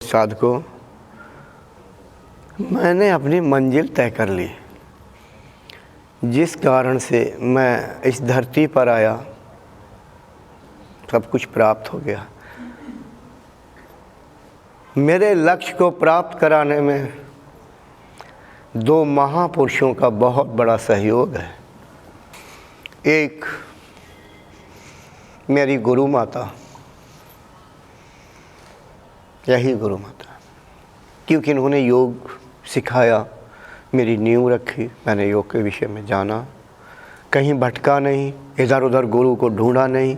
साधकों, मैंने अपनी मंजिल तय कर ली। जिस कारण से मैं इस धरती पर आया, सब कुछ प्राप्त हो गया। मेरे लक्ष्य को प्राप्त कराने में दो महापुरुषों का बहुत बड़ा सहयोग है। एक मेरी गुरु माता, यही गुरु माता, क्योंकि इन्होंने योग सिखाया, मेरी नींव रखी, मैंने योग के विषय में जाना, कहीं भटका नहीं, इधर उधर गुरु को ढूंढा नहीं,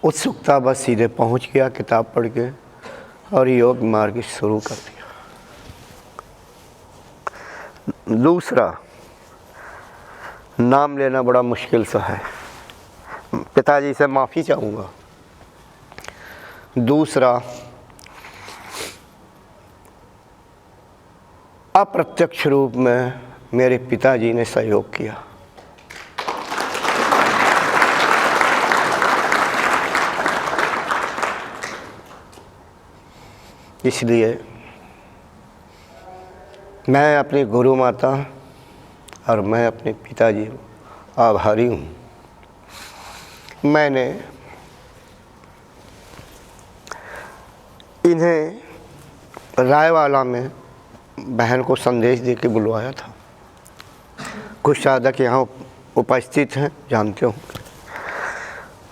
उत्सुकता बस सीधे पहुंच गया किताब पढ़ के और योग मार्ग शुरू कर दिया। दूसरा, नाम लेना बड़ा मुश्किल सा है, पिताजी से माफ़ी चाहूँगा। दूसरा, अप्रत्यक्ष रूप में मेरे पिताजी ने सहयोग किया। इसलिए मैं अपनी गुरु माता और मैं अपने पिताजी आभारी हूँ। मैंने इन्हें रायवाला में बहन को संदेश दे के बुलवाया था। कुछ साधक यहाँ उपस्थित हैं, जानते हो।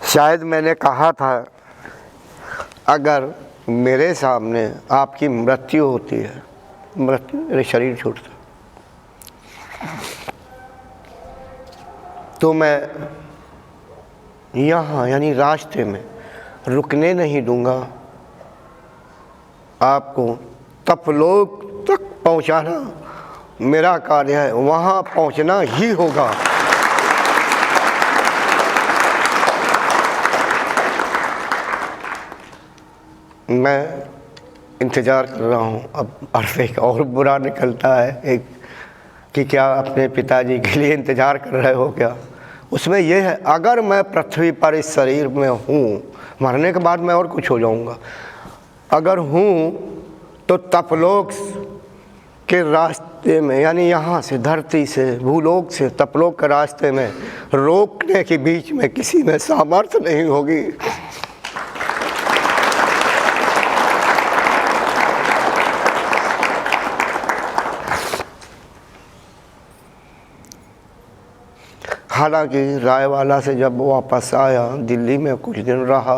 शायद मैंने कहा था, अगर मेरे सामने आपकी मृत्यु होती है, मृत्यु मेरे शरीर छूटता, तो मैं यहाँ यानी रास्ते में रुकने नहीं दूंगा। आपको तपलोक तक पहुँचाना मेरा कार्य है, वहाँ पहुँचना ही होगा। मैं इंतज़ार कर रहा हूँ। अब अर्थ एक और बुरा निकलता है, एक कि क्या अपने पिताजी के लिए इंतज़ार कर रहे हो क्या। उसमें यह है, अगर मैं पृथ्वी पर इस शरीर में हूँ, मरने के बाद मैं और कुछ हो जाऊँगा, अगर हूँ तो तपलोक के रास्ते में, यानी यहाँ से धरती से भूलोक से तपलोक के रास्ते में रोकने के बीच में किसी में सामर्थ्य नहीं होगी। हालांकि रायवाला से जब वापस आया, दिल्ली में कुछ दिन रहा,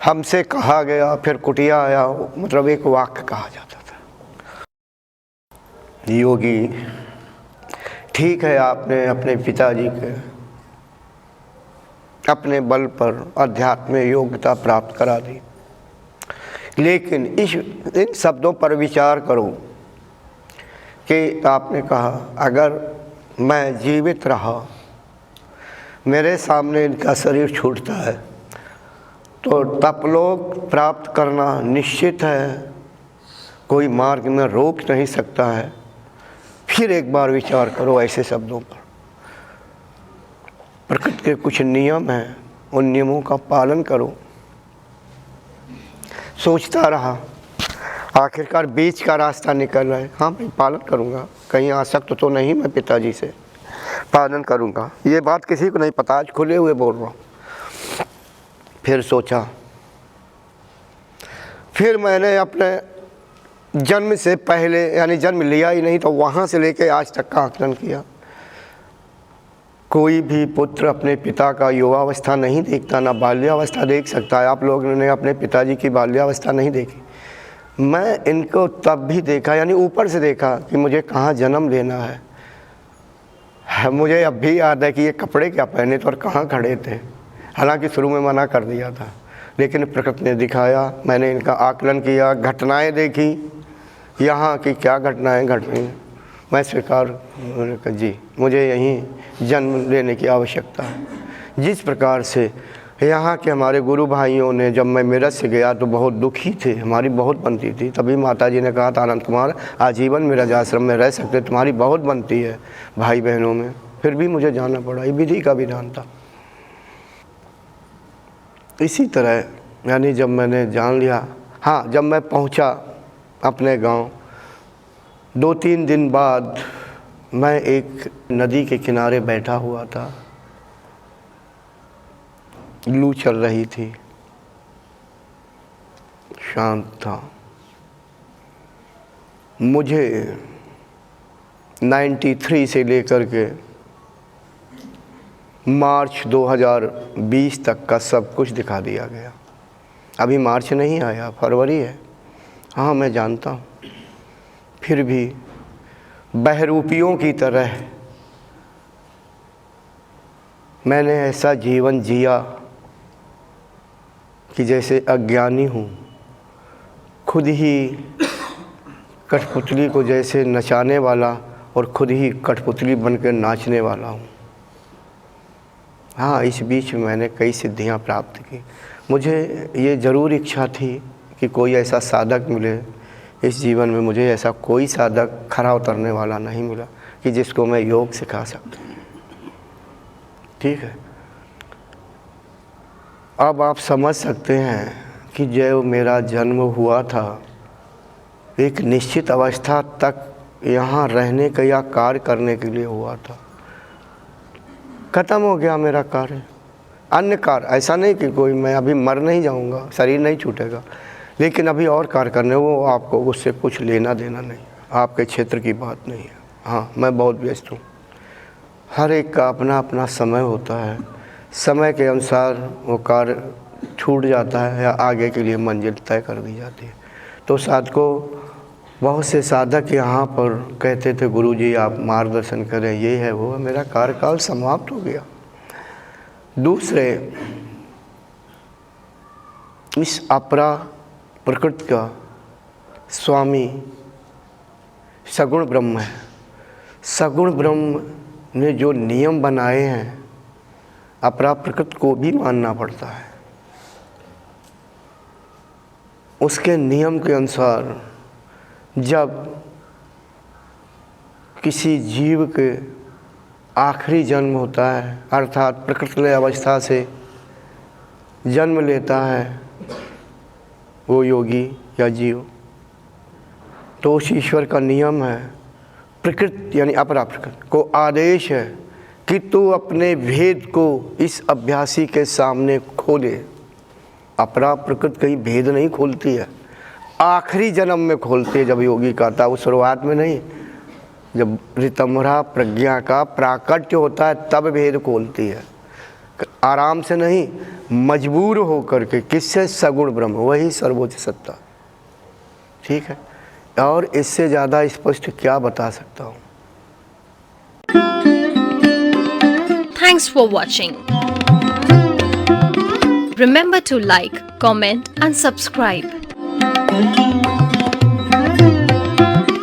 हमसे कहा गया, फिर कुटिया आया, मतलब एक वाक्य कहा जाता था, योगी ठीक है, आपने अपने पिताजी के अपने बल पर अध्यात्म में योग्यता प्राप्त करा दी, लेकिन इन शब्दों पर विचार करो कि आपने कहा, अगर मैं जीवित रहा, मेरे सामने इनका शरीर छूटता है, तो तपलोक प्राप्त करना निश्चित है, कोई मार्ग में रोक नहीं सकता है। फिर एक बार विचार करो ऐसे शब्दों पर। प्रकृति के कुछ नियम हैं, उन नियमों का पालन करो। सोचता रहा, आखिरकार बीच का रास्ता निकल रहा है। हाँ मैं पालन करूँगा, कहीं आसक्त तो नहीं मैं पिताजी से, पालन करूँगा। ये बात किसी को नहीं पता, आज खुले हुए बोल रहा हूँ। फिर सोचा, फिर मैंने अपने जन्म से पहले, यानी जन्म लिया ही नहीं तो वहाँ से लेके आज तक का आकलन किया। कोई भी पुत्र अपने पिता का युवावस्था नहीं देखता, ना बाल्यावस्था देख सकता है। आप लोगों ने अपने पिताजी की बाल्यावस्था नहीं देखी, मैं इनको तब भी देखा, यानी ऊपर से देखा कि मुझे कहाँ जन्म लेना है। मुझे अब भी याद है कि ये कपड़े क्या पहने थे और कहाँ खड़े थे। हालांकि शुरू में मना कर दिया था, लेकिन प्रकृति ने दिखाया, मैंने इनका आकलन किया, घटनाएं देखी, यहाँ की क्या घटनाएं घट रही हैं, मैं स्वीकार जी मुझे यहीं जन्म लेने की आवश्यकता है। जिस प्रकार से यहाँ के हमारे गुरु भाइयों ने, जब मैं मेरठ से गया तो बहुत दुखी थे, हमारी बहुत बनती थी। तभी माता जी ने कहा था आनंद कुमार आजीवन मेरा आश्रम में रह सकते, तुम्हारी बहुत बनती है भाई बहनों में। फिर भी मुझे जाना पड़ा, ये विधि का विधान था। इसी तरह यानी जब मैंने जान लिया, हाँ जब मैं पहुँचा अपने गांव 2-3 दिन बाद मैं एक नदी के किनारे बैठा हुआ था। लू चल रही थी, शांत था। मुझे 93 से लेकर के मार्च 2020 तक का सब कुछ दिखा दिया गया। अभी मार्च नहीं आया, फरवरी है। हाँ मैं जानता हूँ, फिर भी बहरूपियों की तरह मैंने ऐसा जीवन जिया कि जैसे अज्ञानी हूँ, खुद ही कठपुतली को जैसे नचाने वाला और खुद ही कठपुतली बनकर नाचने वाला हूँ। हाँ इस बीच में मैंने कई सिद्धियाँ प्राप्त की। मुझे ये ज़रूर इच्छा थी कि कोई ऐसा साधक मिले इस जीवन में। मुझे ऐसा कोई साधक खरा उतरने वाला नहीं मिला कि जिसको मैं योग सिखा सकता। ठीक है, अब आप समझ सकते हैं कि जो मेरा जन्म हुआ था एक निश्चित अवस्था तक यहाँ रहने का या कार्य करने के लिए हुआ था। ख़त्म हो गया मेरा कार्य, अन्य कार्य। ऐसा नहीं कि कोई मैं अभी मर नहीं जाऊँगा, शरीर नहीं छूटेगा, लेकिन अभी और कार्य करने, वो आपको उससे कुछ लेना देना नहीं, आपके क्षेत्र की बात नहीं है। हाँ मैं बहुत व्यस्त हूँ। हर एक का अपना अपना समय होता है, समय के अनुसार वो कार्य छूट जाता है या आगे के लिए मंजिल तय कर दी जाती है। तो साधकों, बहुत से साधक यहाँ पर कहते थे गुरुजी आप मार्गदर्शन करें, ये है वो है। मेरा कार्यकाल समाप्त हो गया। दूसरे, इस अपरा प्रकृति का स्वामी सगुण ब्रह्म है। सगुण ब्रह्म ने जो नियम बनाए हैं अपरा प्रकृति को भी मानना पड़ता है। उसके नियम के अनुसार जब किसी जीव के आखिरी जन्म होता है, अर्थात प्रकृतिलय अवस्था से जन्म लेता है वो योगी या जीव, तो उस ईश्वर का नियम है, प्रकृति यानी अपरा प्रकृति को आदेश है कि तू अपने भेद को इस अभ्यासी के सामने खोले। अपरा प्रकृति कहीं भेद नहीं खोलती है, आखिरी जन्म में खोलती है। जब योगी का था, वो शुरुआत में नहीं, जब ऋतंभरा प्रज्ञा का प्राकट्य होता है तब भेद खोलती है। आराम से नहीं, मजबूर होकर के। किससे? सगुण ब्रह्म, वही सर्वोच्च सत्ता। ठीक है, और इससे ज़्यादा स्पष्ट क्या बता सकता हूँ। Thanks for watching. Remember to like, comment and subscribe.